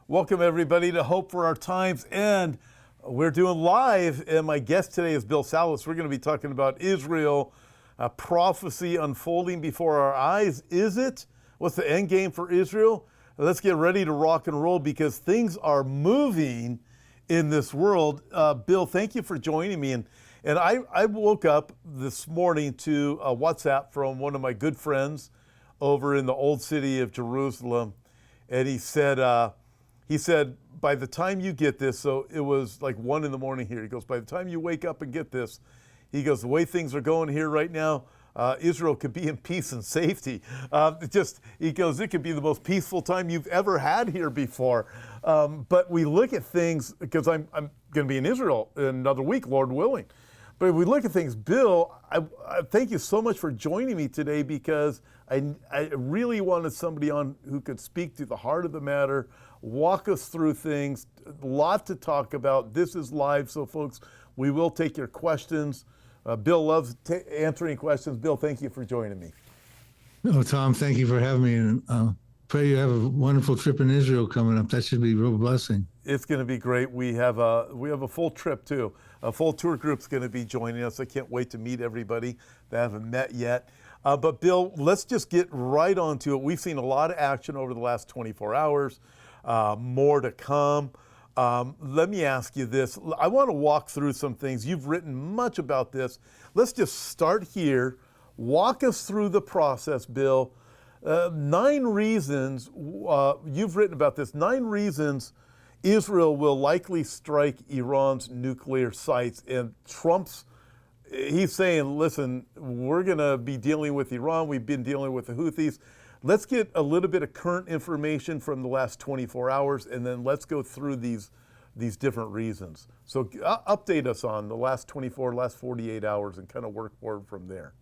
Welcome everybody to Hope for Our Times, and we're doing live, and my guest today is Bill Salus. We're going to be talking about Israel, prophecy unfolding before our eyes. Is it? What's the end game for Israel? Let's get ready to rock and roll because things are moving in this world. Bill, thank you for joining me. And I woke up this morning to a WhatsApp from one of my good friends over in the old city of Jerusalem, and he said, by the time you get this, so it was like 1 a.m. here. He goes, by the time you wake up and get this, he goes, the way things are going here right now, Israel could be in peace and safety. He goes, it could be the most peaceful time you've ever had here before. But we look at things, because I'm going to be in Israel in another week, Lord willing. But if we look at things, Bill, I thank you so much for joining me today because I really wanted somebody on who could speak to the heart of the matter, walk us through things, a lot to talk about. This is live, so folks, we will take your questions. Bill loves answering questions. Bill, thank you for joining me. Oh, Tom, thank you for having me. And pray you have a wonderful trip in Israel coming up. That should be a real blessing. It's going to be great. We have a full trip too. A full tour group's going to be joining us. I can't wait to meet everybody that I haven't met yet. But Bill, let's just get right onto it. We've seen a lot of action over the last 24 hours. More to come. Let me ask you this. I want to walk through some things. You've written much about this. Let's just start here. Walk us through the process, Bill. 9 reasons, you've written about this, 9 reasons Israel will likely strike Iran's nuclear sites. And he's saying, listen, we're going to be dealing with Iran. We've been dealing with the Houthis. Let's get a little bit of current information from the last 24 hours, and then let's go through these different reasons. So update us on the last 48 hours and kind of work forward from there.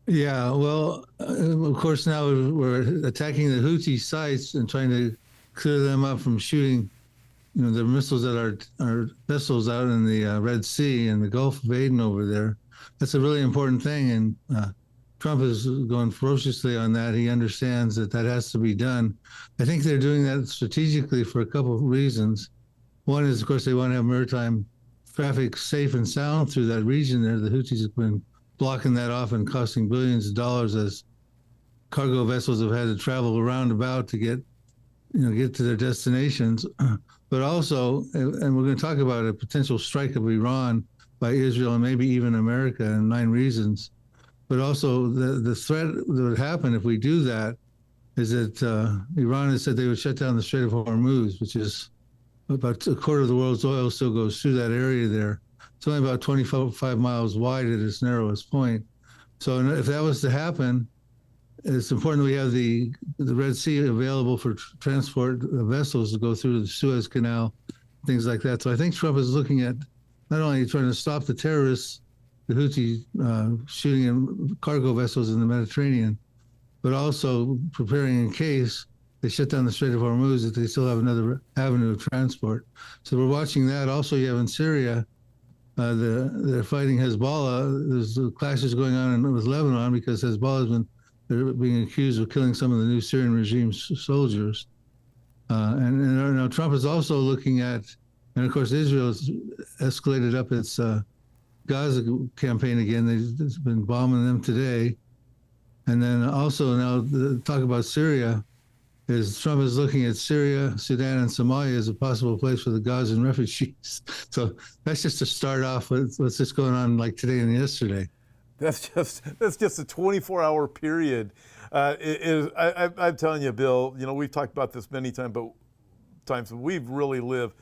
Yeah, well, of course, now we're attacking the Houthi sites and trying to clear them up from shooting, the missiles that are vessels out in the Red Sea and the Gulf of Aden over there. That's a really important thing, and Trump is going ferociously on that. He understands that has to be done. I think they're doing that strategically for a couple of reasons. One is, of course, they want to have maritime traffic safe and sound through that region there. The Houthis have been blocking that off and costing billions of dollars as cargo vessels have had to travel around about to get to their destinations. But also, and we're going to talk about a potential strike of Iran by Israel and maybe even America, and 9 reasons. But also the threat that would happen if we do that is that Iran has said they would shut down the Strait of Hormuz, which is about a quarter of the world's oil still goes through that area there. It's only about 25 miles wide at its narrowest point. So if that was to happen, it's important that we have the Red Sea available for transport vessels to go through the Suez Canal, things like that. So I think Trump is looking at not only trying to stop the terrorists, the Houthi shooting in cargo vessels in the Mediterranean, but also preparing in case they shut down the Strait of Hormuz that they still have another avenue of transport. So we're watching that. Also, you have in Syria, they're fighting Hezbollah. There's clashes going on with Lebanon because Hezbollah they're being accused of killing some of the new Syrian regime soldiers. And now Trump is also looking at, and of course Israel has escalated up its Gaza campaign again. They've been bombing them today. And then also now talk about Syria, is Trump is looking at Syria, Sudan, and Somalia as a possible place for the Gazan refugees. So that's just to start off with what's just going on like today and yesterday. That's just a 24-hour period. I'm telling you, Bill, we've talked about this many times, but we've really lived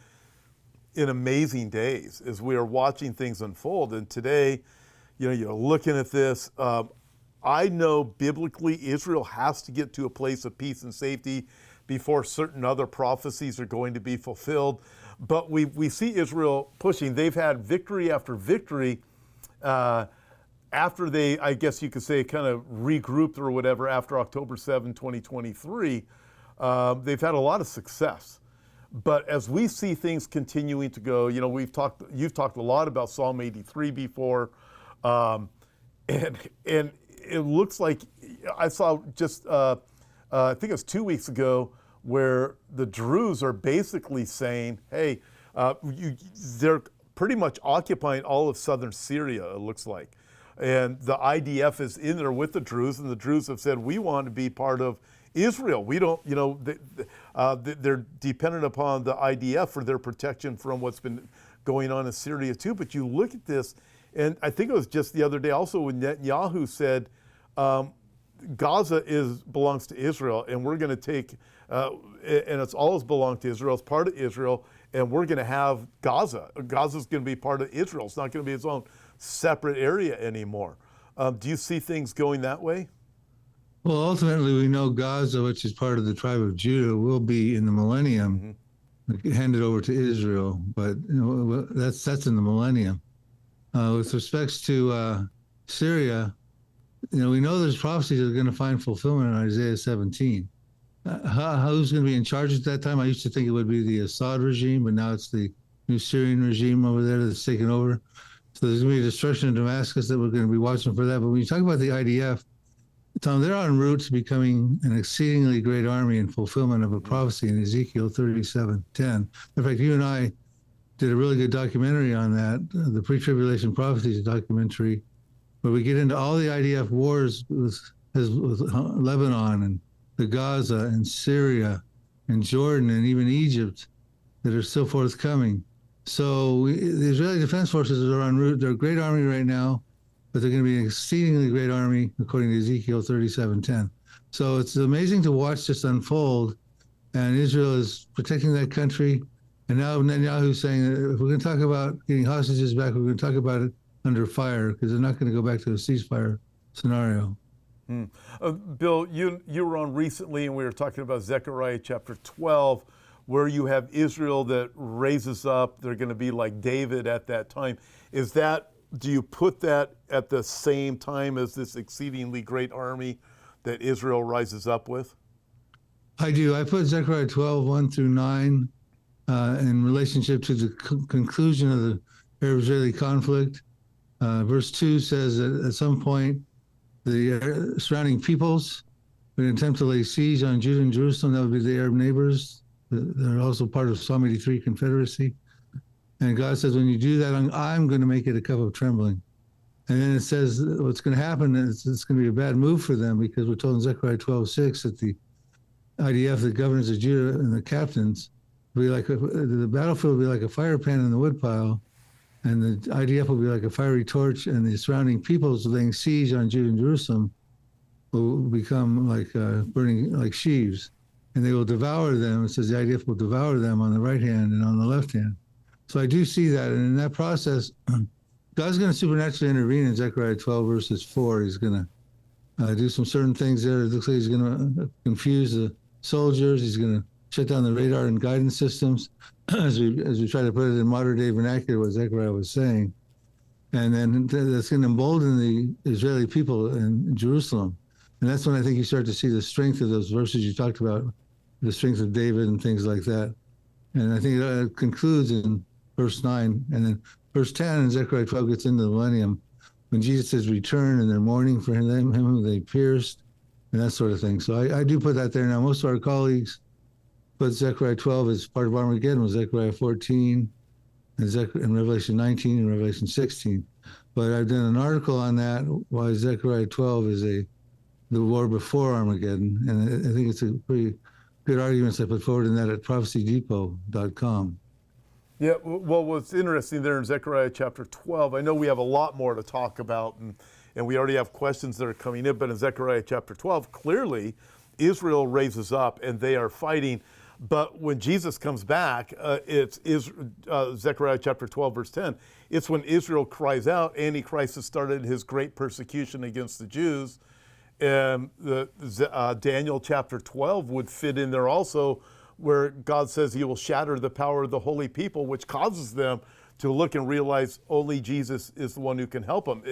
in amazing days as we are watching things unfold. And today, you're looking at this. I know biblically Israel has to get to a place of peace and safety before certain other prophecies are going to be fulfilled. But we see Israel pushing. They've had victory after victory after they, I guess you could say, kind of regrouped or whatever after October 7, 2023. They've had a lot of success. But as we see things continuing to go, you've talked a lot about Psalm 83 before, and it looks like I saw just I think it was 2 weeks ago where the Druze are basically saying, hey, they're pretty much occupying all of southern Syria, it looks like. And the IDF is in there with the Druze, and the Druze have said, we want to be part of Israel. We don't, they're dependent upon the IDF for their protection from what's been going on in Syria too. But you look at this, and I think it was just the other day also when Netanyahu said, Gaza belongs to Israel, and we're going to take, and it's always belonged to Israel. It's part of Israel, and we're going to have Gaza. Gaza's going to be part of Israel. It's not going to be its own separate area anymore. Do you see things going that way? Well, ultimately, we know Gaza, which is part of the tribe of Judah, will be in the millennium handed over to Israel. But that's in the millennium. With respects to Syria, we know there's prophecies that are going to find fulfillment in Isaiah 17. Who's going to be in charge at that time? I used to think it would be the Assad regime, but now it's the new Syrian regime over there that's taken over. So there's going to be a destruction of Damascus that we're going to be watching for that. But when you talk about the IDF, Tom, they're en route to becoming an exceedingly great army in fulfillment of a prophecy in Ezekiel 37:10. In fact, you and I did a really good documentary on that, the Pre-Tribulation Prophecies documentary, where we get into all the IDF wars with Lebanon and the Gaza and Syria and Jordan and even Egypt that are still forthcoming. So the Israeli Defense Forces are en route. They're a great army right now, but they're going to be an exceedingly great army, according to Ezekiel 37:10. So it's amazing to watch this unfold, and Israel is protecting that country. And now Netanyahu's saying that if we're going to talk about getting hostages back, we're going to talk about it under fire, because they're not going to go back to a ceasefire scenario. Bill, you were on recently, and we were talking about Zechariah chapter 12, where you have Israel that raises up. They're going to be like David at that time. Do you put that at the same time as this exceedingly great army that Israel rises up with? I do. I put Zechariah 12, 1 through 9 in relationship to the conclusion of the Arab-Israeli conflict. Verse 2 says that at some point, the surrounding peoples would attempt to lay siege on Judah and Jerusalem. That would be the Arab neighbors. They're also part of Psalm 83 Confederacy. And God says, when you do that, I'm going to make it a cup of trembling. And then it says what's going to happen is it's going to be a bad move for them, because we're told in Zechariah 12:6 that the IDF, the governors of Judah and the captains, the battlefield will be like a fire pan in the woodpile, and the IDF will be like a fiery torch, and the surrounding peoples laying siege on Judah and Jerusalem will become like burning like sheaves, and they will devour them. It says the IDF will devour them on the right hand and on the left hand. So I do see that, and in that process, God's going to supernaturally intervene in Zechariah 12 verses 4. He's going to do some certain things there. It looks like he's going to confuse the soldiers. He's going to shut down the radar and guidance systems, as we try to put it in modern day vernacular, what Zechariah was saying. And then that's going to embolden the Israeli people in Jerusalem. And that's when I think you start to see the strength of those verses you talked about, the strength of David and things like that. And I think it concludes in verse 9, and then verse 10 in Zechariah 12 gets into the millennium, when Jesus says, return, and they're mourning for him whom they pierced, and that sort of thing. So I do put that there. Now, most of our colleagues put Zechariah 12 as part of Armageddon with Zechariah 14, and Revelation 19, and Revelation 16. But I've done an article on that, why Zechariah 12 is the war before Armageddon, and I think it's a pretty good arguments I put forward in that at prophecydepot.com. Yeah, well, what's interesting there in Zechariah chapter 12, I know we have a lot more to talk about, and we already have questions that are coming in, but in Zechariah chapter 12, clearly Israel raises up and they are fighting. But when Jesus comes back, it's Zechariah chapter 12, verse 10. It's when Israel cries out, Antichrist has started his great persecution against the Jews. And Daniel chapter 12 would fit in there also, where God says he will shatter the power of the holy people, which causes them to look and realize only Jesus is the one who can help them.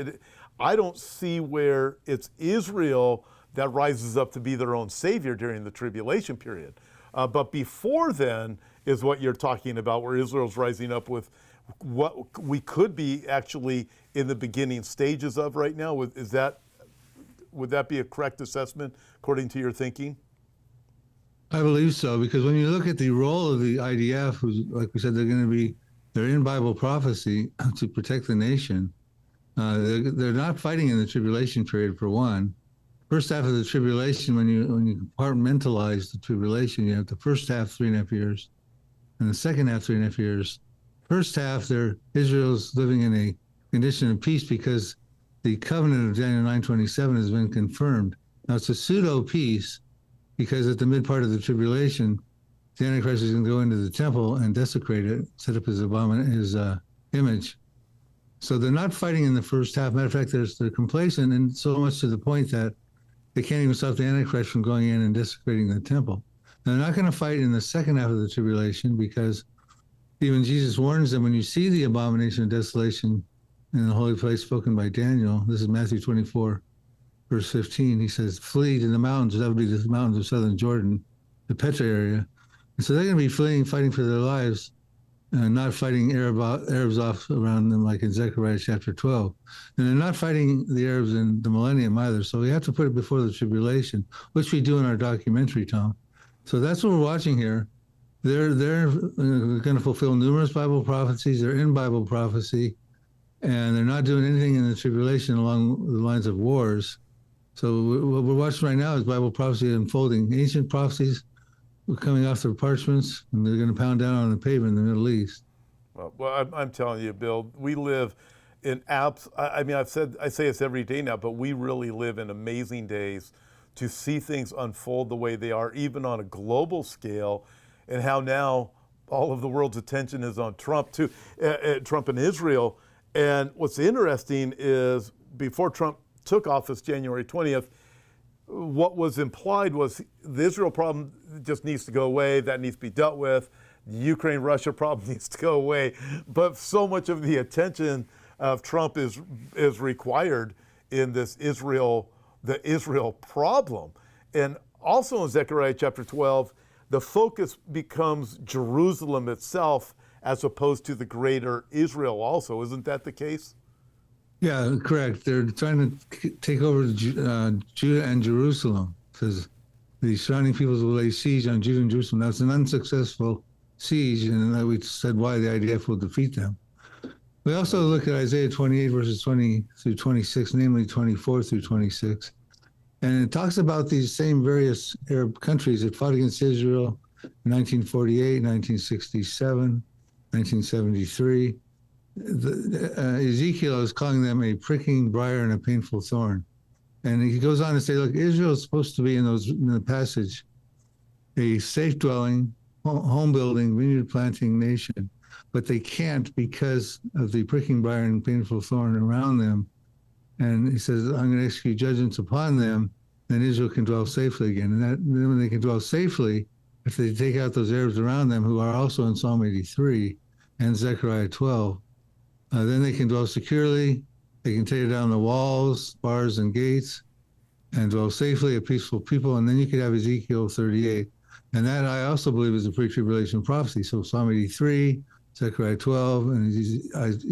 I don't see where it's Israel that rises up to be their own savior during the tribulation period. But before then is what you're talking about, where Israel's rising up with what we could be actually in the beginning stages of right now. Would that be a correct assessment according to your thinking? I believe so, because when you look at the role of the IDF, who's, like we said, they're in Bible prophecy to protect the nation. They're not fighting in the tribulation period, for one. First half of the tribulation, when you compartmentalize the tribulation, you have the first half 3.5 years, and the second half 3.5 years. First half, Israel's living in a condition of peace because the covenant of Daniel 9:27 has been confirmed. Now it's a pseudo peace because at the mid part of the tribulation, the Antichrist is going to go into the temple and desecrate it, set up his image. So they're not fighting in the first half. Matter of fact, they're complacent, and so much to the point that they can't even stop the Antichrist from going in and desecrating the temple. They're not going to fight in the second half of the tribulation because even Jesus warns them, when you see the abomination of desolation in the holy place spoken by Daniel, this is Matthew 24, verse 15, he says, flee to the mountains. That would be the mountains of southern Jordan, the Petra area. And so they're going to be fleeing, fighting for their lives, not fighting Arabs off around them like in Zechariah chapter 12. And they're not fighting the Arabs in the millennium either. So we have to put it before the tribulation, which we do in our documentary, Tom. So that's what we're watching here. They're going to fulfill numerous Bible prophecies. They're in Bible prophecy, and they're not doing anything in the tribulation along the lines of wars. So what we're watching right now is Bible prophecy unfolding. Ancient prophecies were coming off their parchments, and they're going to pound down on the pavement in the Middle East. Well, I'm telling you, Bill, we live in I mean, I say this every day now, but we really live in amazing days to see things unfold the way they are, even on a global scale, and how now all of the world's attention is on Trump too, Trump and Israel. And what's interesting is before Trump took office January 20th, what was implied was the Israel problem just needs to go away, that needs to be dealt with. The Ukraine-Russia problem needs to go away. But so much of the attention of Trump is required in this the Israel problem. And also in Zechariah chapter 12, the focus becomes Jerusalem itself as opposed to the greater Israel also. Isn't that the case? Yeah, correct. They're trying to take over Judah and Jerusalem because the surrounding peoples will lay siege on Judah and Jerusalem. That's an unsuccessful siege, and we said why the IDF will defeat them. We also look at Isaiah 28, verses 20 through 26, namely 24 through 26. And it talks about these same various Arab countries that fought against Israel in 1948, 1967, 1973. Ezekiel is calling them a pricking briar and a painful thorn. And he goes on to say, look, Israel is supposed to be in the passage a safe dwelling, home building, vineyard planting nation, but they can't because of the pricking briar and painful thorn around them. And he says, I'm going to execute judgments upon them, then Israel can dwell safely again. And then when they can dwell safely, if they take out those Arabs around them, who are also in Psalm 83 and Zechariah 12, then they can dwell securely. They can tear down the walls, bars, and gates, and dwell safely, a peaceful people. And then you could have Ezekiel 38. And that I also believe is a pre-tribulation prophecy. So Psalm 83, Zechariah 12, and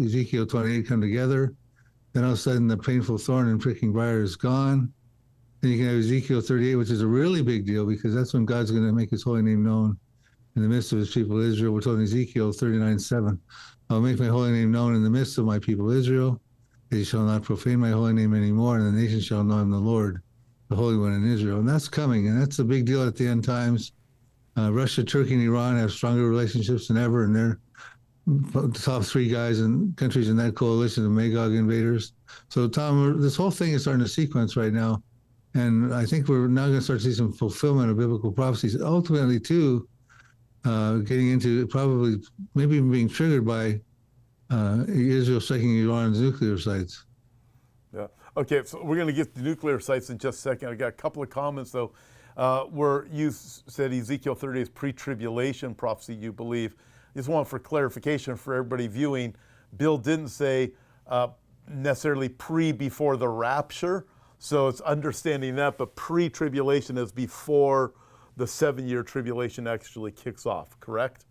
Ezekiel 28 come together. Then all of a sudden the painful thorn and pricking briar is gone. Then you can have Ezekiel 38, which is a really big deal because that's when God's going to make his holy name known in the midst of his people Israel. We're told in Ezekiel 39:7, I'll make my holy name known in the midst of my people Israel. They shall not profane my holy name anymore, and the nations shall know I'm the Lord, the Holy One in Israel. And that's coming, and that's a big deal at the end times. Russia, Turkey, and Iran have stronger relationships than ever, and they're the top three guys and countries in that coalition of Magog invaders. So, Tom, this whole thing is starting to sequence right now, and I think we're now going to start to see some fulfillment of biblical prophecies. Ultimately, too, getting into probably maybe even being triggered by Israel striking Iran's nuclear sites. Yeah. Okay, so we're going to get to nuclear sites in just a second. I got a couple of comments, though, where you said Ezekiel 30 is pre-tribulation prophecy, you believe. Just want for clarification for everybody viewing, Bill didn't say necessarily before the rapture, so it's understanding that, but pre-tribulation is before the 7-year tribulation actually kicks off, correct?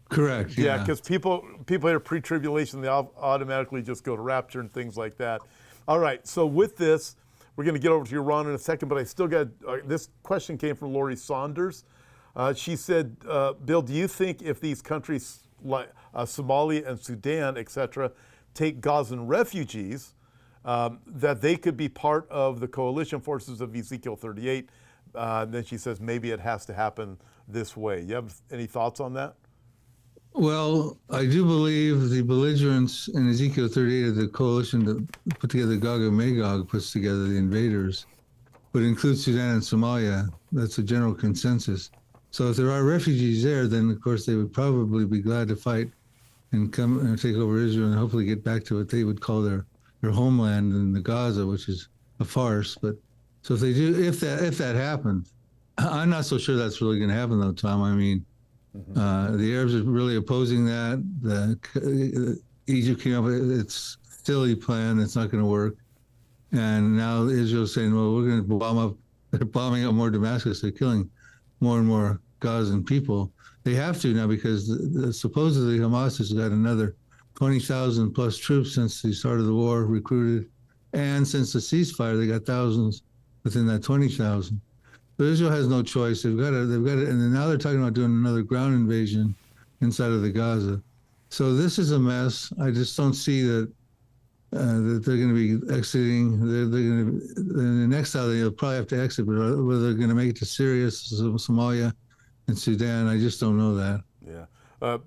Correct. Yeah, because people hear pre-tribulation, they automatically just go to rapture and things like that. All right, so with this, We're going to get over to Iran in a second, but I still got this question came from Lori Saunders. She said, Bill, do you think if these countries like Somalia and Sudan, etc., take Gazan refugees, that they could be part of the coalition forces of Ezekiel 38? Then she says maybe it has to happen this way. You have any thoughts on that? Well, I do believe the belligerents in Ezekiel 38 of the coalition that put together Gog and Magog puts together the invaders would include Sudan and Somalia. That's a general consensus. So if there are refugees there, then of course they would probably be glad to fight and come and take over Israel and hopefully get back to what they would call their homeland in the Gaza, which is a farce. But so if they do, if that happens, I'm not so sure that's really going to happen though, Tom. I mean, the Arabs are really opposing that. Egypt came up with its silly plan that's not going to work. And now Israel's saying, well, we're going to bomb up. They're bombing up more Damascus. They're killing more and more Gazan people. They have to now because supposedly Hamas has got another 20,000 plus troops since the start of the war recruited. And since the ceasefire, they got thousands within that 20,000. But Israel has no choice. They've got to, and now they're talking about doing another ground invasion inside of the Gaza. So this is a mess. I just don't see that that they're going to be exiting. They're going to, in the next hour, they'll probably have to exit, but whether they're going to make it to Syria, Somalia, and Sudan, I just don't know that. Yeah,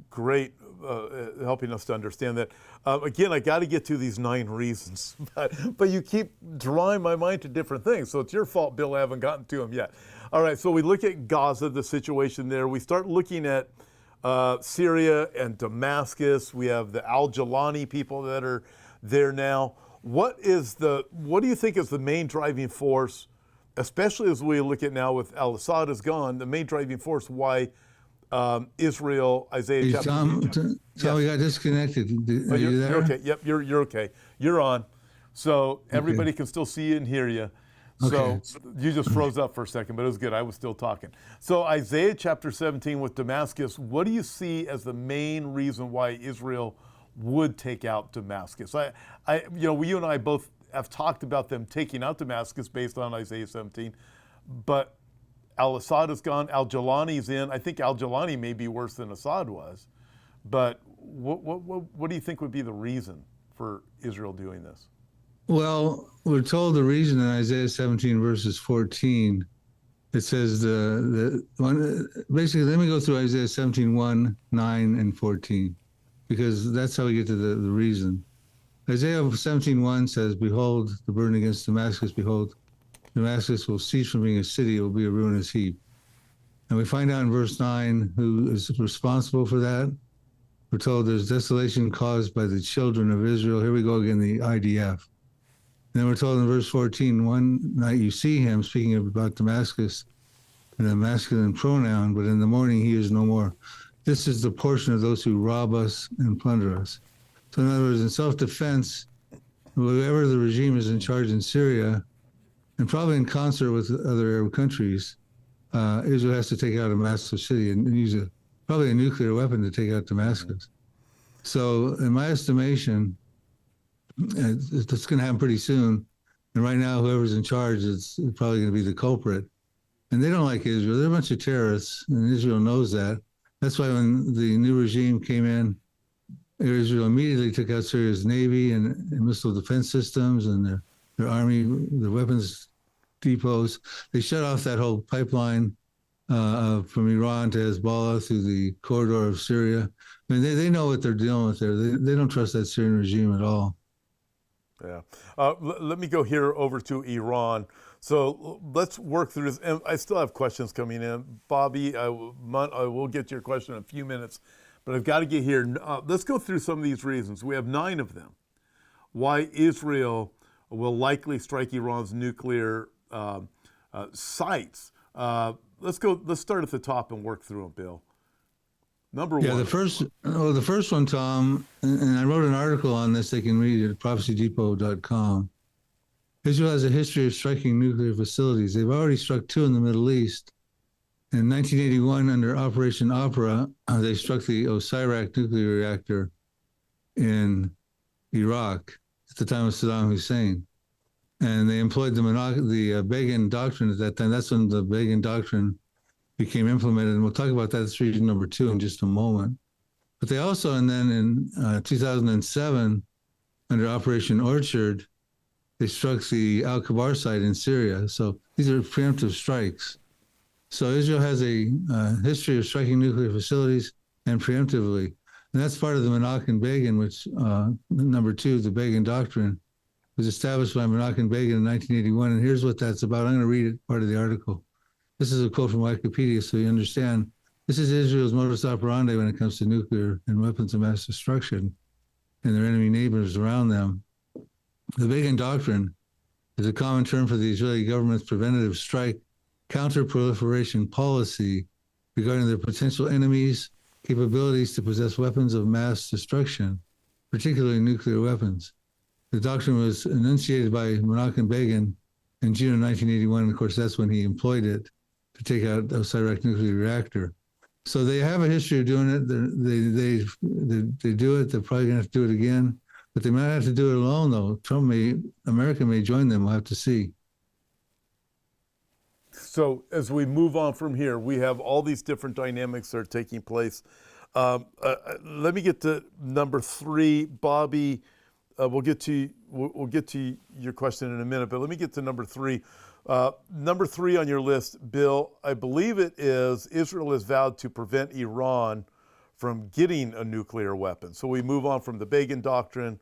great helping us to understand that. Again, I got to get to these 9 reasons, but you keep drawing my mind to different things. So it's your fault, Bill, I haven't gotten to them yet. All right, so we look at Gaza, the situation there. We start looking at Syria and Damascus. We have the Al-Jalani people that are there now. What do you think is the main driving force, especially as we look at now with Al-Assad is gone, the main driving force why Israel, Isaiah chapter... Tom, we got disconnected. Are you there? You're okay. Yep, you're okay. You're on. So everybody can still see you and hear you. So you just froze up for a second, but it was good. I was still talking. So Isaiah chapter 17 with Damascus, what do you see as the main reason why Israel would take out Damascus? You and I both have talked about them taking out Damascus based on Isaiah 17, but Al-Assad is gone. Al-Jalani's in. I think Al-Jalani may be worse than Assad was, but what do you think would be the reason for Israel doing this? Well, we're told the reason in Isaiah 17 verses 14. It says basically, let me go through Isaiah 17, 1, 9, and 14, because that's how we get to the reason. Isaiah 17:1 says, behold, the burden against Damascus, behold, Damascus will cease from being a city, it will be a ruinous heap. And we find out in verse 9 who is responsible for that. We're told there's desolation caused by the children of Israel. Here we go again, the IDF. And then we're told in verse 14, one night you see him, speaking about Damascus, in a masculine pronoun, but in the morning he is no more. This is the portion of those who rob us and plunder us. So in other words, in self-defense, whoever the regime is in charge in Syria, and probably in concert with other Arab countries, Israel has to take out a massive city and use probably a nuclear weapon to take out Damascus. So in my estimation, it's going to happen pretty soon. And right now, whoever's in charge is probably going to be the culprit. And they don't like Israel. They're a bunch of terrorists, and Israel knows that. That's why when the new regime came in, Israel immediately took out Syria's navy and missile defense systems and their army, their weapons depots. They shut off that whole pipeline from Iran to Hezbollah through the corridor of Syria. I mean, they know what they're dealing with there. They don't trust that Syrian regime at all. Yeah. Let me go here over to Iran. So let's work through this. And I still have questions coming in. Bobby, I will get to your question in a few minutes, but I've got to get here. Let's go through some of these reasons. We have 9 of them. Why Israel will likely strike Iran's nuclear sites. Let's start at the top and work through them, Bill. Number one. Yeah, the first one, Tom, and I wrote an article on this. They can read it at prophecydepot.com. Israel has a history of striking nuclear facilities. They've already struck 2 in the Middle East. In 1981, under Operation Opera, they struck the Osirak nuclear reactor in Iraq at the time of Saddam Hussein. and they employed the Begin doctrine at that time. That's when the Begin doctrine became implemented, and we'll talk about that as reason number 2 in just a moment. But they also, and then in 2007, under Operation Orchard, they struck the Al-Kabar site in Syria. So these are preemptive strikes. So Israel has a history of striking nuclear facilities and preemptively. And that's part of the Menachem Begin, which, number 2, the Begin doctrine, was established by Menachem Begin in 1981. And here's what that's about. I'm going to read it, part of the article. This is a quote from Wikipedia, so you understand. This is Israel's modus operandi when it comes to nuclear and weapons of mass destruction and their enemy neighbors around them. The Begin doctrine is a common term for the Israeli government's preventative strike counter-proliferation policy regarding their potential enemies' capabilities to possess weapons of mass destruction, particularly nuclear weapons. The doctrine was enunciated by Menachem Begin in June of 1981, and of course that's when he employed it to take out a Iraq nuclear reactor. So they have a history of doing it. They do it. They're probably going to have to do it again. But they might have to do it alone, though. America may join them. We'll have to see. So as we move on from here, we have all these different dynamics that are taking place. Let me get to number 3, Bobby. We'll get to your question in a minute, but let me get to number 3. Number 3 on your list, Bill, I believe it is Israel has vowed to prevent Iran from getting a nuclear weapon. So we move on from the Begin doctrine,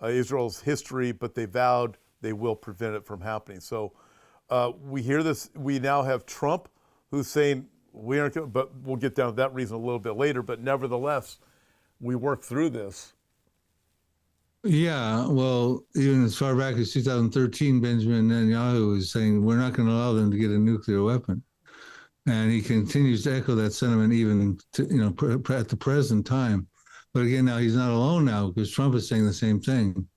Israel's history, but they vowed they will prevent it from happening. So we hear this. We now have Trump who's saying we aren't going to, but we'll get down to that reason a little bit later. But nevertheless, we work through this. Yeah, well, even as far back as 2013, Benjamin Netanyahu was saying we're not going to allow them to get a nuclear weapon. And he continues to echo that sentiment even at the present time. But again, now he's not alone now because Trump is saying the same thing.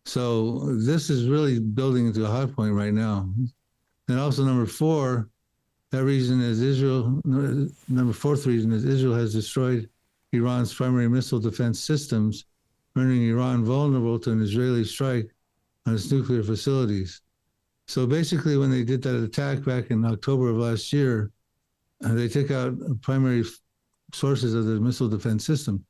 So this is really building into a hot point right now. And also number 4, that reason is number 4th reason is Israel has destroyed Iran's primary missile defense systems, rendering Iran vulnerable to an Israeli strike on its nuclear facilities. So basically when they did that attack back in October of last year, they took out primary sources of the missile defense system.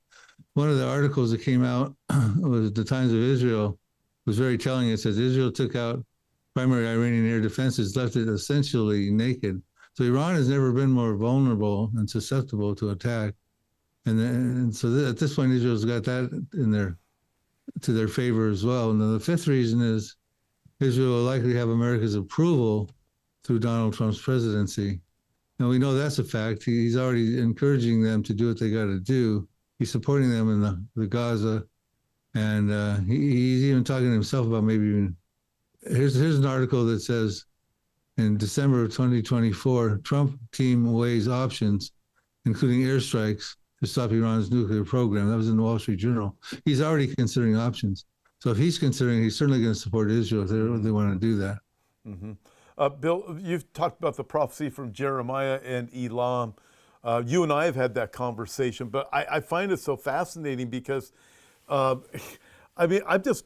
One of the articles that came out was the Times of Israel was very telling. It says Israel took out primary Iranian air defenses, left it essentially naked. So Iran has never been more vulnerable and susceptible to attack. And so at this point, Israel's got that to their favor as well. And then the 5th reason is Israel will likely have America's approval through Donald Trump's presidency. And we know that's a fact. He's already encouraging them to do what they got to do. He's supporting them in the Gaza. And he's even talking to himself about maybe even, here's an article that says, in December of 2024, Trump team weighs options, including airstrikes, to stop Iran's nuclear program. That was in the Wall Street Journal. He's already considering options. So if he's considering, he's certainly going to support Israel if they want to do that. Mm-hmm. Bill, you've talked about the prophecy from Jeremiah and Elam. You and I have had that conversation, but I find it so fascinating because, I'm just,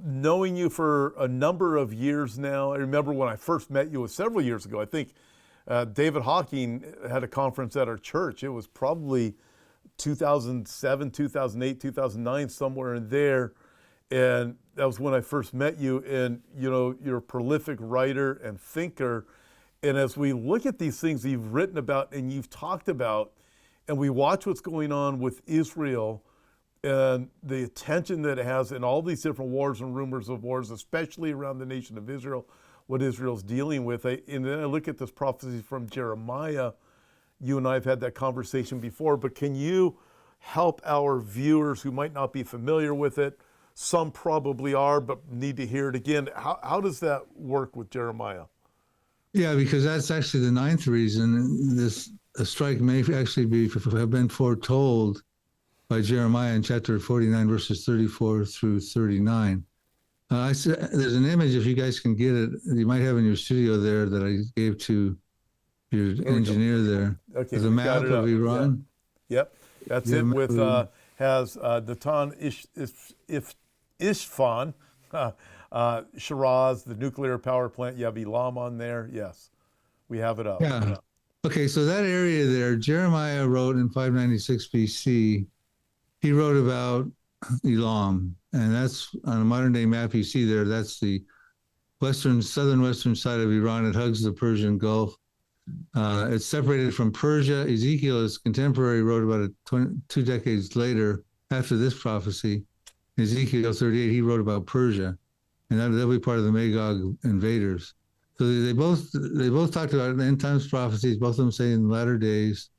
knowing you for a number of years now. I remember when I first met you, it was several years ago. I think David Hawking had a conference at our church. It was probably 2007, 2008, 2009, somewhere in there. And that was when I first met you. And, you're a prolific writer and thinker. And as we look at these things you've written about and you've talked about, and we watch what's going on with Israel and the attention that it has in all these different wars and rumors of wars, especially around the nation of Israel, what Israel's dealing with. And then I look at this prophecy from Jeremiah. You and I have had that conversation before, but can you help our viewers who might not be familiar with it? Some probably are, but need to hear it again. How does that work with Jeremiah? Yeah, because that's actually the 9th reason. A strike may actually have been foretold by Jeremiah in chapter 49, verses 34 through 39. There's an image, if you guys can get it, you might have in your studio there that I gave to your engineer there. Okay, the map of Iran. Yeah. Yep, that's it. With has Datan Ishfan. Shiraz, the nuclear power plant. You have Elam on there. Yes, we have it up. Yeah. Okay, so that area there, Jeremiah wrote in 596 BC, he wrote about Elam, and that's on a modern day map you see there. That's the southern western side of Iran. It hugs the Persian Gulf. It's separated from Persia. Ezekiel, his contemporary, wrote about it 2 decades later after this prophecy. Ezekiel 38, he wrote about Persia, and that'll be part of the Magog invaders. So they both talked about end times prophecies. Both of them say in the latter days,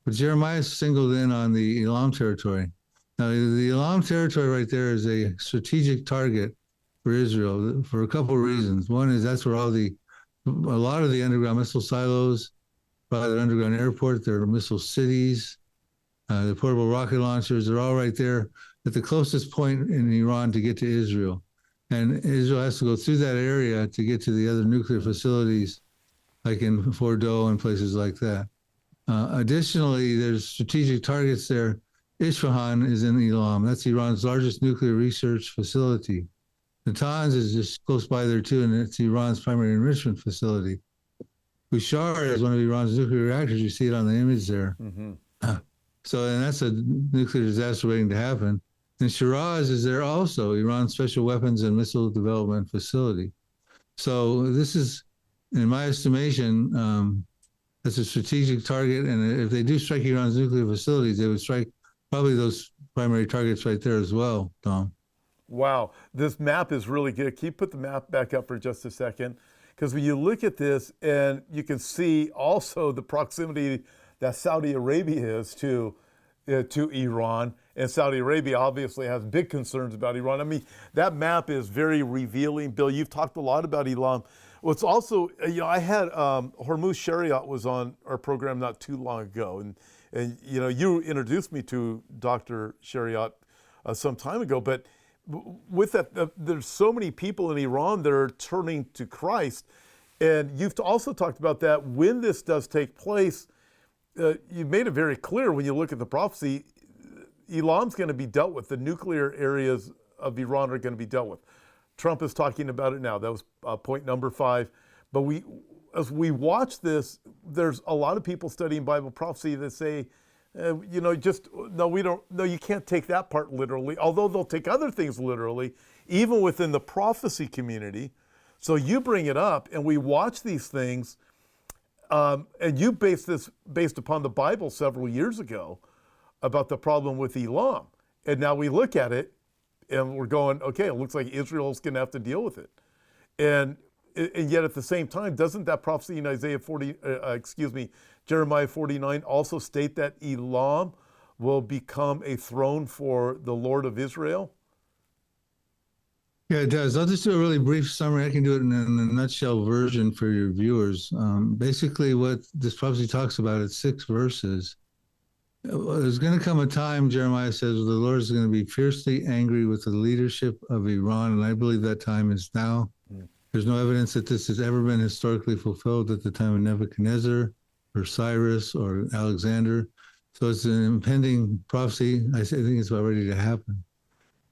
but Jeremiah singled in on the Elam territory. Now, the Elam territory right there is a strategic target for Israel for a couple of reasons. One is that's where a lot of the underground missile silos, probably their underground airport, their missile cities, the portable rocket launchers, they're all right there at the closest point in Iran to get to Israel. And Israel has to go through that area to get to the other nuclear facilities, like in Fordow and places like that. Additionally, there's strategic targets there. Isfahan is in Elam. That's Iran's largest nuclear research facility. Natanz is just close by there too, and it's Iran's primary enrichment facility. Bushehr is one of Iran's nuclear reactors. You see it on the image there. Mm-hmm. And that's a nuclear disaster waiting to happen. And Shiraz is there also, Iran's special weapons and missile development facility. So this is, in my estimation, that's a strategic target. And if they do strike Iran's nuclear facilities, they would strike probably those primary targets right there as well, Tom. Wow, this map is really good. Can you put the map back up for just a second? Because when you look at this, and you can see also the proximity that Saudi Arabia is to Iran, and Saudi Arabia obviously has big concerns about Iran. I mean, that map is very revealing. Bill, you've talked a lot about Elam. What's also, I had Hormuz Shariat was on our program not too long ago, and you introduced me to Dr. Shariat some time ago, but with that, there's so many people in Iran that are turning to Christ. And you've also talked about that when this does take place, you've made it very clear when you look at the prophecy, Elam's going to be dealt with. The nuclear areas of Iran are going to be dealt with. Trump is talking about it now. That was point number 5. But as we watch this, there's a lot of people studying Bible prophecy that say, you can't take that part literally, although they'll take other things literally, even within the prophecy community. So you bring it up, and we watch these things, and you based upon the Bible several years ago about the problem with Elam. And now we look at it, and we're going, okay, it looks like Israel's going to have to deal with it. And yet at the same time, doesn't that prophecy in Jeremiah 49 also state that Elam will become a throne for the Lord of Israel? Yeah, it does. I'll just do a really brief summary. I can do it in a nutshell version for your viewers. Basically, what this prophecy talks about, it's 6 verses. There's going to come a time, Jeremiah says, where the Lord is going to be fiercely angry with the leadership of Iran, and I believe that time is now. There's no evidence that this has ever been historically fulfilled at the time of Nebuchadnezzar or Cyrus or Alexander. So it's an impending prophecy. I think it's about ready to happen.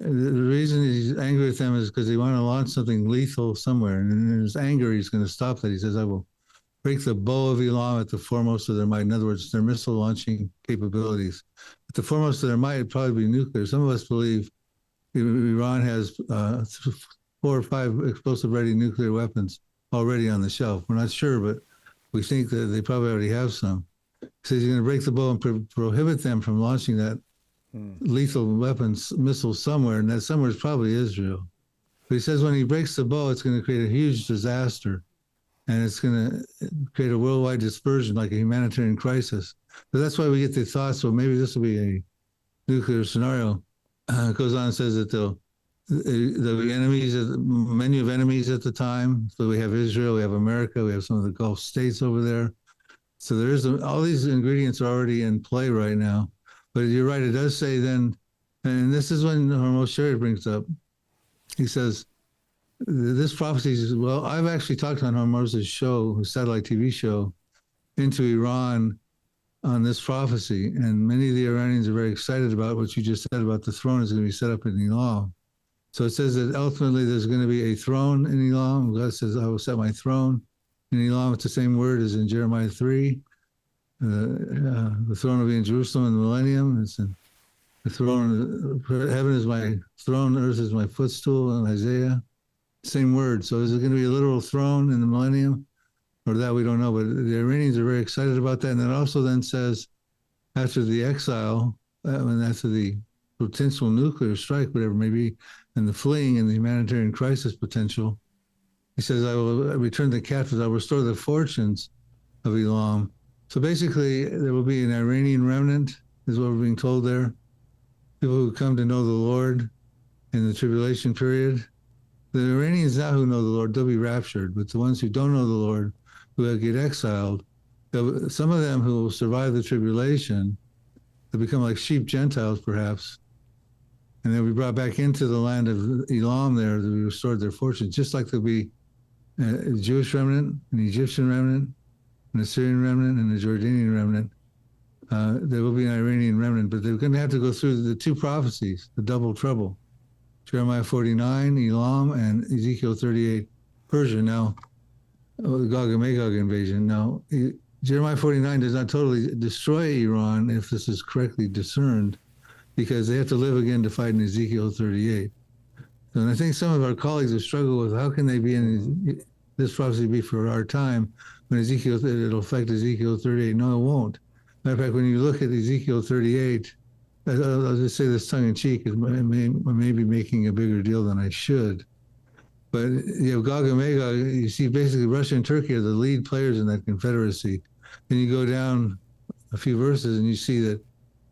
And the reason he's angry with them is because they want to launch something lethal somewhere. And in his anger, he's going to stop that. He says, I will break the bow of Elam at the foremost of their might. In other words, their missile launching capabilities. At the foremost of their might, it'd probably be nuclear. Some of us believe Iran has 4 or 5 explosive-ready nuclear weapons already on the shelf. We're not sure, but we think that they probably already have some. He says he's going to break the bow and prohibit them from launching that lethal weapons missile somewhere, and that somewhere is probably Israel. But he says when he breaks the bow, it's going to create a huge disaster, and it's going to create a worldwide dispersion, like a humanitarian crisis. So that's why we get the thoughts, well, maybe this will be a nuclear scenario. It goes on and says that the enemies, many of enemies at the time. So we have Israel, we have America, we have some of the Gulf states over there. So there's all these ingredients are already in play right now. But you're right, it does say then, and this is when Hormuz Shariat brings up, he says, this prophecy is, well, I've actually talked on Hormuz's show, his satellite TV show, into Iran on this prophecy. And many of the Iranians are very excited about what you just said about the throne is going to be set up in Elam. So it says that ultimately there's going to be a throne in Elam. God says, I will set my throne in Elam. It's the same word as in Jeremiah 3. The throne will be in Jerusalem in the millennium. It's in the throne, heaven is my throne, earth is my footstool in Isaiah. Same word. So is it going to be a literal throne in the millennium? Or that we don't know. But the Iranians are very excited about that. And it also then says, after the exile, and after the potential nuclear strike, whatever it may be, and the fleeing and the humanitarian crisis potential, he says, I will return the captives, I will restore the fortunes of Elam. So basically, there will be an Iranian remnant, is what we're being told there. People who come to know the Lord in the tribulation period. The Iranians now who know the Lord, they'll be raptured, but the ones who don't know the Lord, who will get exiled, some of them who will survive the tribulation, they'll become like sheep Gentiles, perhaps, and they'll be brought back into the land of Elam there to be restored their fortunes, just like there'll be a Jewish remnant, an Egyptian remnant, an Assyrian remnant, and a Jordanian remnant. There will be an Iranian remnant, but they're going to have to go through the two prophecies, the double trouble. Jeremiah 49, Elam, and Ezekiel 38, Persia. Now, the Gog and Magog invasion. Now, Jeremiah 49 does not totally destroy Iran if this is correctly discerned, because they have to live again to fight in Ezekiel 38. And I think some of our colleagues have struggled with how can they be in this prophecy be for our time when it'll affect Ezekiel 38. No, it won't. Matter of fact, when you look at Ezekiel 38, I'll just say this tongue in cheek, I may be making a bigger deal than I should. But you have Gog and Magog, you see basically Russia and Turkey are the lead players in that confederacy. Then you go down a few verses and you see that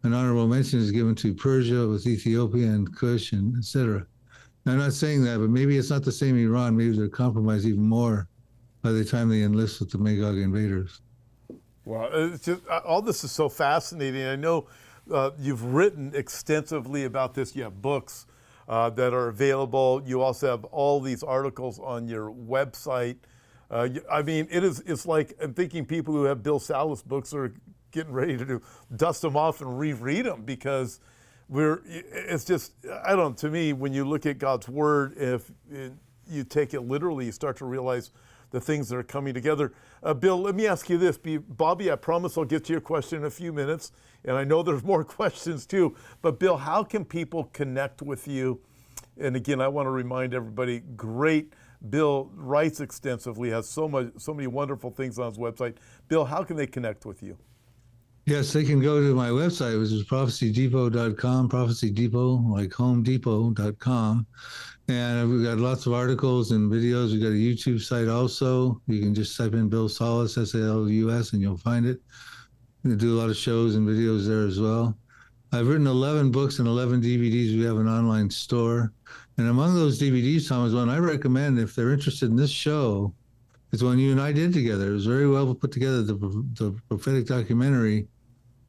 an honorable mention is given to Persia with Ethiopia and Cush and etc. Now, I'm not saying that, but maybe it's not the same Iran. Maybe they're compromised even more by the time they enlist with the Magog invaders. Well, it's just, all this is so fascinating. I know you've written extensively about this. You have books that are available. You also have all these articles on your website. I mean, it's like, I'm thinking people who have Bill Salus books are getting ready to dust them off and reread them, because it's just, I don't know, to me, when you look at God's word, if you take it literally, you start to realize the things that are coming together. Bill, let me ask you this. Bobby, I promise I'll get to your question in a few minutes, and I know there's more questions too. But Bill, how can people connect with you? And again, I want to remind everybody, Bill writes extensively, has so many wonderful things on his website. Bill, how can they connect with you? Yes, they can go to my website, which is prophecydepot.com, prophecydepot, like homedepot.com. And we've got lots of articles and videos. We've got a YouTube site also. You can just type in Bill Salus, S-A-L-U-S, and you'll find it. We do a lot of shows and videos there as well. I've written 11 books and 11 DVDs. We have an online store. And among those DVDs, Tom, is one I recommend if they're interested in this show. It's one you and I did together. It was very well put together, the prophetic documentary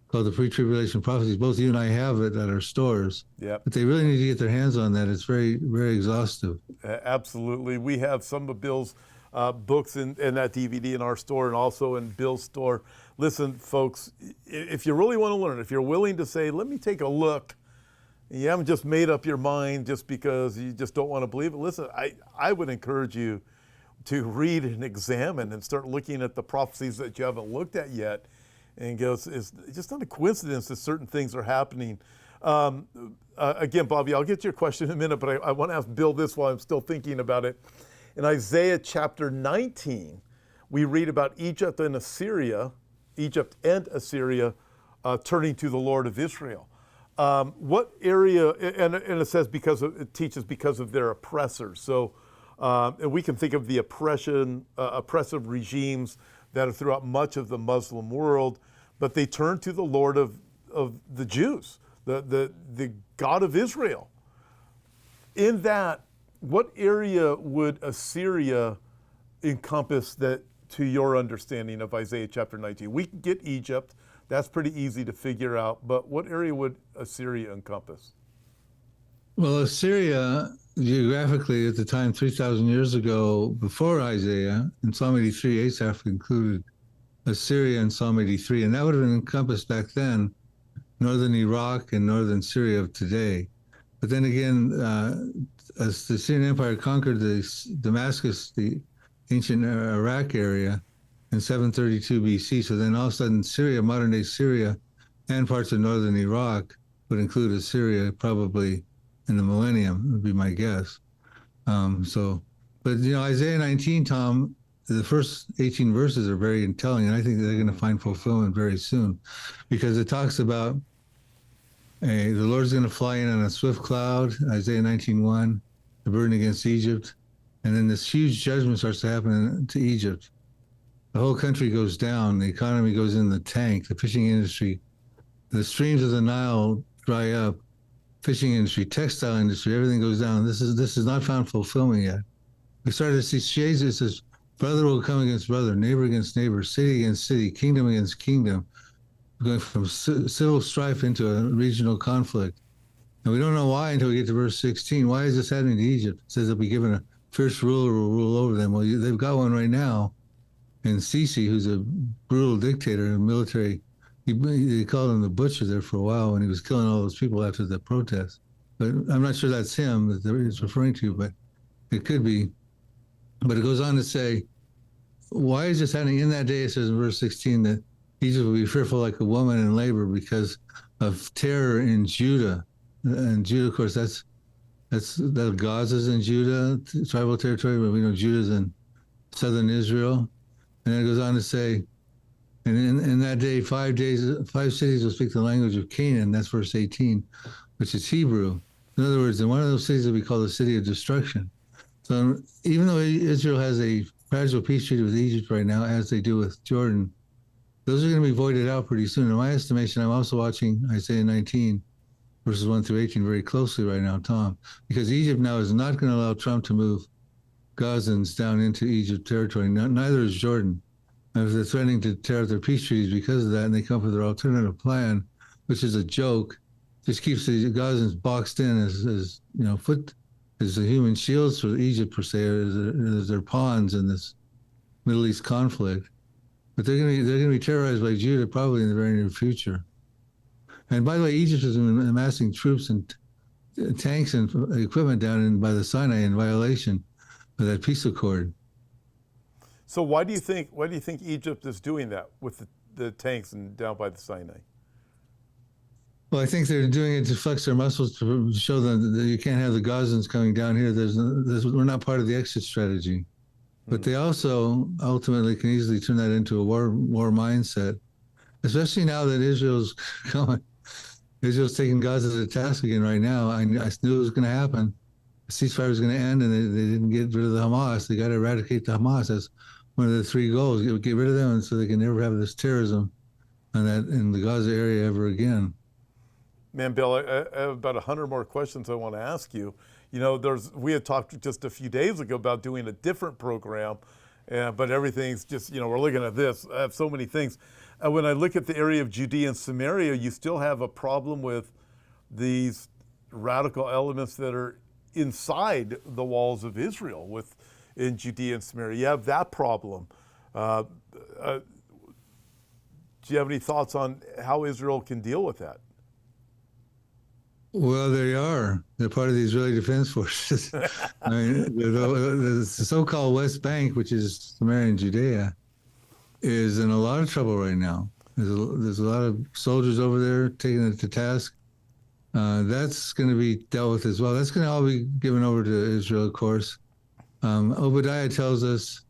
called The Pre-Tribulation Prophecies. Both you and I have it at our stores. Yeah. But they really need to get their hands on that. It's very, very exhaustive. Absolutely. We have some of Bill's books in that DVD in our store and also in Bill's store. Listen, folks, if you really want to learn, if you're willing to say, let me take a look, and you haven't just made up your mind just because you just don't want to believe it, listen, I would encourage you to read and examine and start looking at the prophecies that you haven't looked at yet, and go, it's just not a coincidence that certain things are happening. Again, Bobby, I'll get to your question in a minute, but I want to ask Bill this while I'm still thinking about it. In Isaiah chapter 19, we read about Egypt and Assyria turning to the Lord of Israel. What area, and it says it teaches because of their oppressors. So, and we can think of the oppressive regimes that are throughout much of the Muslim world, but they turn to the Lord of the Jews, the God of Israel. In that, what area would Assyria encompass that, to your understanding of Isaiah chapter 19? We can get Egypt, that's pretty easy to figure out, but what area would Assyria encompass? Well, Assyria, geographically, at the time, 3,000 years ago, before Isaiah, in Psalm 83, Asaph included Assyria in Psalm 83, and that would have been encompassed back then northern Iraq and northern Syria of today. But then again, as the Syrian Empire conquered Damascus, the ancient Iraq area, in 732 BC, so then all of a sudden Syria, modern-day Syria, and parts of northern Iraq would include Assyria probably in the millennium, would be my guess. But Isaiah 19, Tom, the first 18 verses are very telling, and I think they're going to find fulfillment very soon, because it talks about the Lord's going to fly in on a swift cloud, Isaiah 19:1, the burden against Egypt, and then this huge judgment starts to happen to Egypt. The whole country goes down, the economy goes in the tank, the fishing industry, the streams of the Nile dry up, fishing industry, textile industry, everything goes down. This is not found fulfillment yet. We started to see shades. It says, brother will come against brother, neighbor against neighbor, city against city, kingdom against kingdom, going from civil strife into a regional conflict. And we don't know why until we get to verse 16. Why is this happening to Egypt? It says they'll be given a fierce ruler who will rule over them. Well, they've got one right now. And Sisi, who's a brutal dictator and military, they called him the butcher there for a while when he was killing all those people after the protest. But I'm not sure that's him that it's referring to, but it could be. But it goes on to say, why is this happening? In that day, it says in verse 16 that Egypt will be fearful like a woman in labor because of terror in Judah. And Judah, of course, that Gaza's in Judah, tribal territory, but we know Judah's in southern Israel. And then it goes on to say, and in that day, 5 cities will speak the language of Canaan. That's verse 18, which is Hebrew. In other words, in one of those cities will be called the city of destruction. So even though Israel has a fragile peace treaty with Egypt right now, as they do with Jordan, those are going to be voided out pretty soon. In my estimation, I'm also watching Isaiah 19, verses 1 through 18 very closely right now, Tom, because Egypt now is not going to allow Trump to move Gazans down into Egypt territory. Neither is Jordan. And if they're threatening to tear up their peace treaties because of that, and they come up with their alternative plan, which is a joke, just keeps the Gazans boxed in as the human shields for Egypt per se, as their pawns in this Middle East conflict. But they're going to be terrorized by Judah probably in the very near future. And by the way, Egypt has been amassing troops and tanks and equipment down by the Sinai in violation of that peace accord. So why do you think Egypt is doing that with the tanks and down by the Sinai? Well, I think they're doing it to flex their muscles to show them that you can't have the Gazans coming down here. We're not part of the exit strategy. But they also ultimately can easily turn that into a war mindset, especially now that Israel's taking Gaza to task again right now. I knew it was going to happen. The ceasefire was going to end, and they didn't get rid of the Hamas. They got to eradicate the Hamas. That's one of the three goals: get rid of them, and so they can never have this terrorism in the Gaza area ever again. Man, Bill, I have about 100 more questions I want to ask you. We had talked just a few days ago about doing a different program, but everything's just, we're looking at this. I have so many things. When I look at the area of Judea and Samaria, you still have a problem with these radical elements that are inside the walls of Israel in Judea and Samaria. You have that problem. Do you have any thoughts on how Israel can deal with that? Well, they are. They're part of the Israeli Defense Forces. I mean, the so-called West Bank, which is Samaria and Judea, is in a lot of trouble right now. There's a lot of soldiers over there taking it to task. That's going to be dealt with as well. That's going to all be given over to Israel, of course. Obadiah tells us,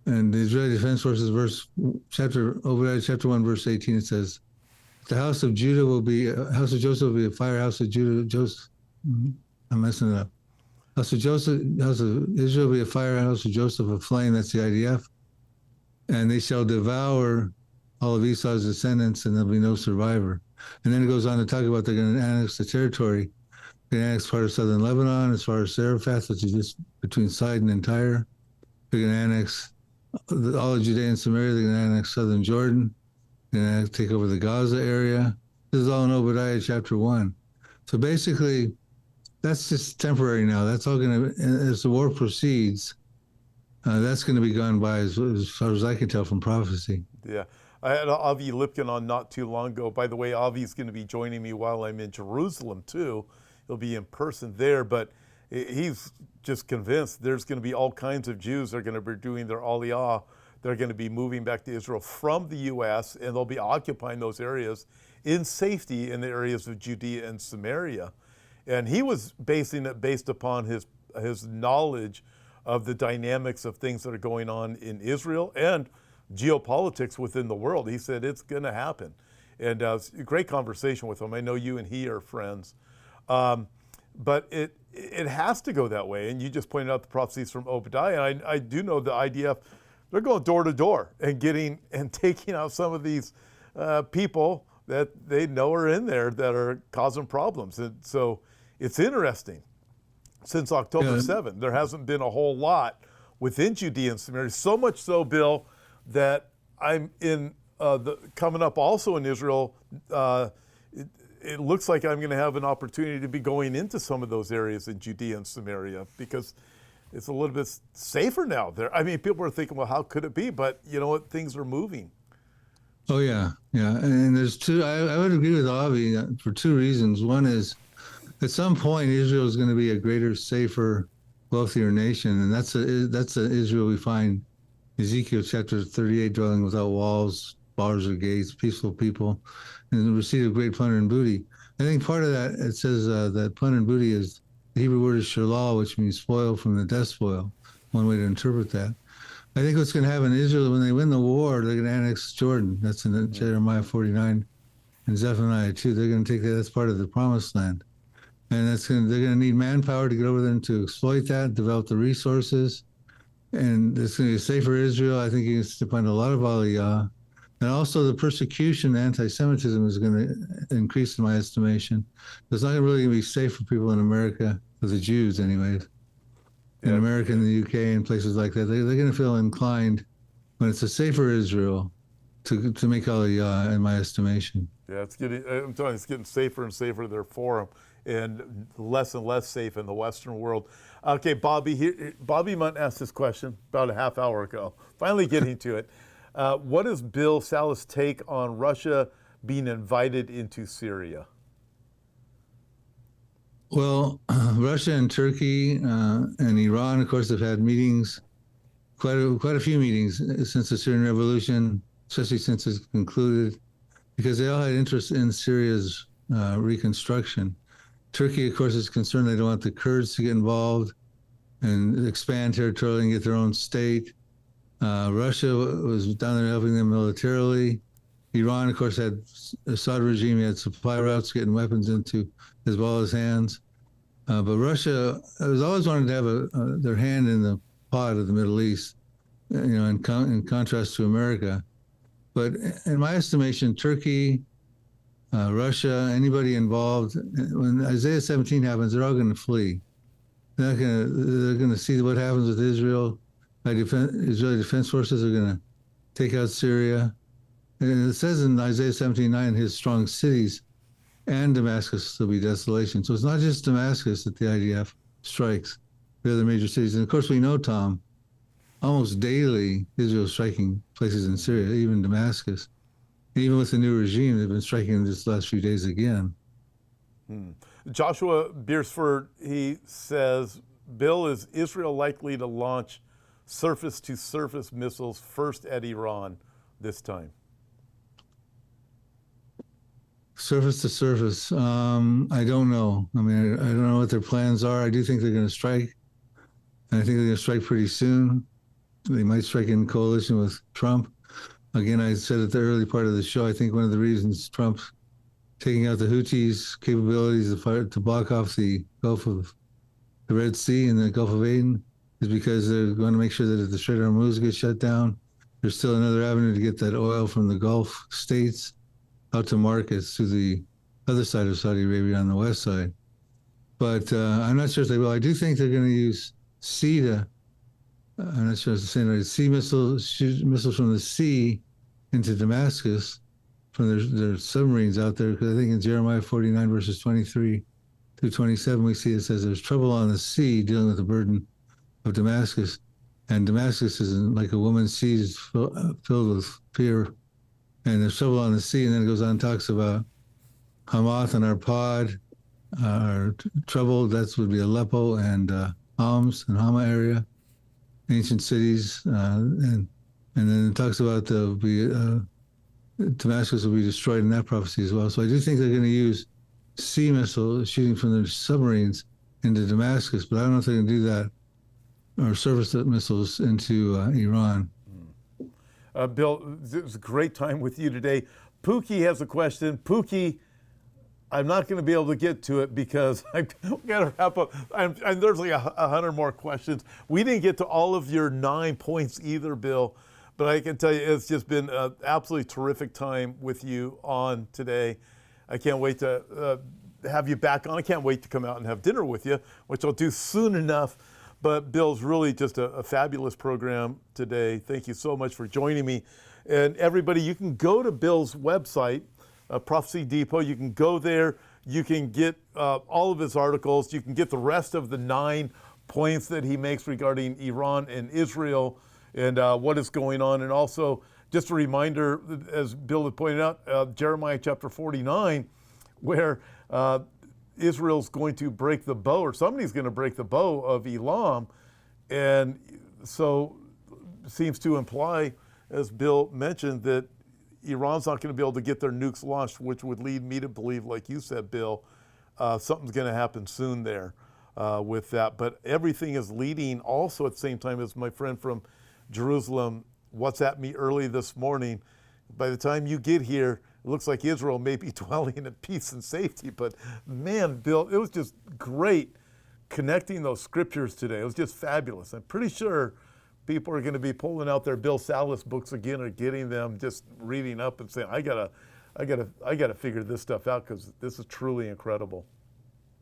and the Israeli Defense Forces, Obadiah chapter 1, verse 18, it says, the house of Judah house of Joseph will be a fire, house of Judah, I'm messing it up. House of Israel will be a fire, house of Joseph a flame, that's the IDF. And they shall devour all of Esau's descendants, and there'll be no survivor. And then it goes on to talk about they're going to annex the territory. They're going to annex part of southern Lebanon, as far as Zarephath, which is just between Sidon and Tyre. They're going to annex all of Judea and Samaria. They're going to annex southern Jordan. They're going to take over the Gaza area. This is all in Obadiah chapter 1. So basically, that's just temporary now. That's all going to, as the war proceeds, that's going to be gone by as far as I can tell from prophecy. Yeah. I had Avi Lipkin on not too long ago. By the way, Avi's going to be joining me while I'm in Jerusalem, too. He'll be in person there, but he's just convinced there's going to be all kinds of Jews that are going to be doing their Aliyah. They're going to be moving back to Israel from the U.S., and they'll be occupying those areas in safety in the areas of Judea and Samaria. And he was basing it based upon his knowledge of the dynamics of things that are going on in Israel and geopolitics within the world. He said it's going to happen. And it's a great conversation with him. I know you and he are friends. But it has to go that way. And you just pointed out the prophecies from Obadiah. And I do know the IDF, they're going door to door and taking out some of these people that they know are in there that are causing problems. And so it's interesting. Since October 7th, there hasn't been a whole lot within Judea and Samaria. So much so, Bill, that I'm in coming up also in Israel. It looks like I'm going to have an opportunity to be going into some of those areas in Judea and Samaria because it's a little bit safer now there. I mean, people are thinking, well, how could it be? But you know what? Things are moving. Oh, yeah. And there's two, I would agree with Avi for two reasons. One is, at some point, Israel is going to be a greater, safer, wealthier nation, and that's the Israel we find Ezekiel chapter 38, dwelling without walls, bars, or gates, peaceful people, and the receipt of great plunder and booty. I think part of that, it says that plunder and booty is, the Hebrew word is shalal, which means spoil from the death spoil, one way to interpret that. I think what's going to happen in Israel, when they win the war, they're going to annex Jordan. That's in Jeremiah 49 and Zephaniah 2. They're going to take that as part of the promised land. And they're going to need manpower to get over there to exploit that, develop the resources. And it's going to be a safer Israel. I think you can find a lot of Aliyah. And also the persecution, anti-Semitism is going to increase in my estimation. It's not really going to be safe for people in America, for the Jews anyways. In America and the UK and places like that, they're going to feel inclined when it's a safer Israel to make Aliyah, in my estimation. Yeah, I'm telling you, it's getting safer and safer there for them, and less safe in the Western world. Okay, Bobby Munt asked this question about a half hour ago. Finally getting to it. What is Bill Salus' take on Russia being invited into Syria? Well, Russia and Turkey and Iran, of course, have had meetings, quite a few meetings since the Syrian Revolution, especially since it's concluded, because they all had interest in Syria's reconstruction. Turkey, of course, is concerned they don't want the Kurds to get involved and expand territorially and get their own state. Russia was down there helping them militarily. Iran, of course, had Assad regime, had supply routes getting weapons into Hezbollah's hands. But Russia has always wanted to have their hand in the pot of the Middle East, in contrast to America. But in my estimation, Turkey, Russia, anybody involved, when Isaiah 17 happens, they're all going to flee. They're going to see what happens with Israel. Israeli defense forces are going to take out Syria. And it says in Isaiah 17:9, his strong cities and Damascus will be desolation. So it's not just Damascus that the IDF strikes, the other major cities. And of course, we know, Tom, almost daily Israel is striking places in Syria, even Damascus. Even with the new regime, they've been striking this last few days again. Joshua Beersford, he says, Bill, is Israel likely to launch surface-to-surface missiles first at Iran this time? Surface to surface, I don't know. I mean, I don't know what their plans are. I do think they're going to strike. And I think they're going to strike pretty soon. They might strike in coalition with Trump. Again, I said at the early part of the show, I think one of the reasons Trump's taking out the Houthis' capabilities to block off the Red Sea and the Gulf of Aden is because they're going to make sure that if the Strait of Hormuz gets shut down, there's still another avenue to get that oil from the Gulf states out to markets to the other side of Saudi Arabia on the west side. But I'm not sure if they will. I do think they're going to use Seder. I'm not sure if it's the same right. Sea missiles, shoot missiles from the sea into Damascus from their submarines out there. Because I think in Jeremiah 49 verses 23 through 27, we see it says there's trouble on the sea dealing with the burden of Damascus. And Damascus is like a woman's seed filled with fear. And there's trouble on the sea. And then it goes on and talks about Hamath and Arpad, are troubled. That would be Aleppo and Homs and Hama area, ancient cities, and then it talks about Damascus will be destroyed in that prophecy as well. So I do think they're going to use sea missiles shooting from their submarines into Damascus, but I don't know if they can do that or surface missiles into Iran. Bill, it was a great time with you today. Pookie has a question. Pookie, I'm not going to be able to get to it because I've got to wrap up. There's like 100 more questions. We didn't get to all of your 9 points either, Bill, but I can tell you it's just been an absolutely terrific time with you on today. I can't wait to have you back on. I can't wait to come out and have dinner with you, which I'll do soon enough. But Bill's really just a fabulous program today. Thank you so much for joining me. And everybody, you can go to Bill's website, Prophecy Depot. You can go there. You can get all of his articles. You can get the rest of the 9 points that he makes regarding Iran and Israel and what is going on. And also, just a reminder, as Bill had pointed out, Jeremiah chapter 49, where Israel's going to break the bow, or somebody's going to break the bow of Elam. And so seems to imply, as Bill mentioned, that Iran's not going to be able to get their nukes launched, which would lead me to believe, like you said, Bill, something's going to happen soon there with that. But everything is leading also at the same time as my friend from Jerusalem WhatsApped me early this morning. By the time you get here, it looks like Israel may be dwelling in peace and safety. But man, Bill, it was just great connecting those scriptures today. It was just fabulous. I'm pretty sure people are going to be pulling out their Bill Salus books again or getting them, just reading up and saying, I gotta figure this stuff out because this is truly incredible.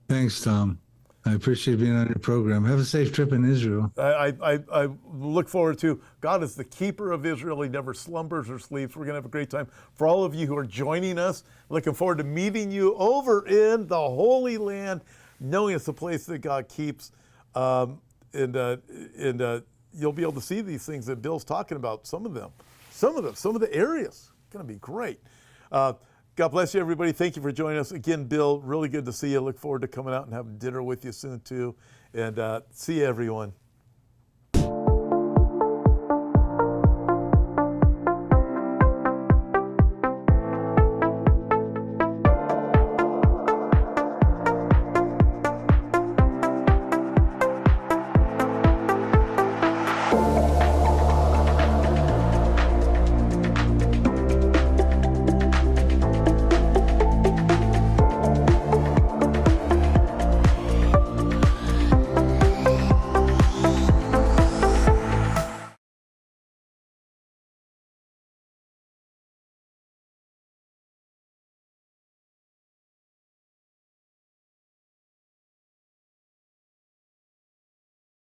Thanks, Tom. I appreciate being on your program. Have a safe trip in Israel. I look forward to. God is the keeper of Israel. He never slumbers or sleeps. We're going to have a great time. For all of you who are joining us, looking forward to meeting you over in the Holy Land, knowing it's a place that God keeps. And you'll be able to see these things that Bill's talking about, some of the areas. It's going to be great. God bless you, everybody. Thank you for joining us. Again, Bill, really good to see you. Look forward to coming out and having dinner with you soon, too. And see you, everyone.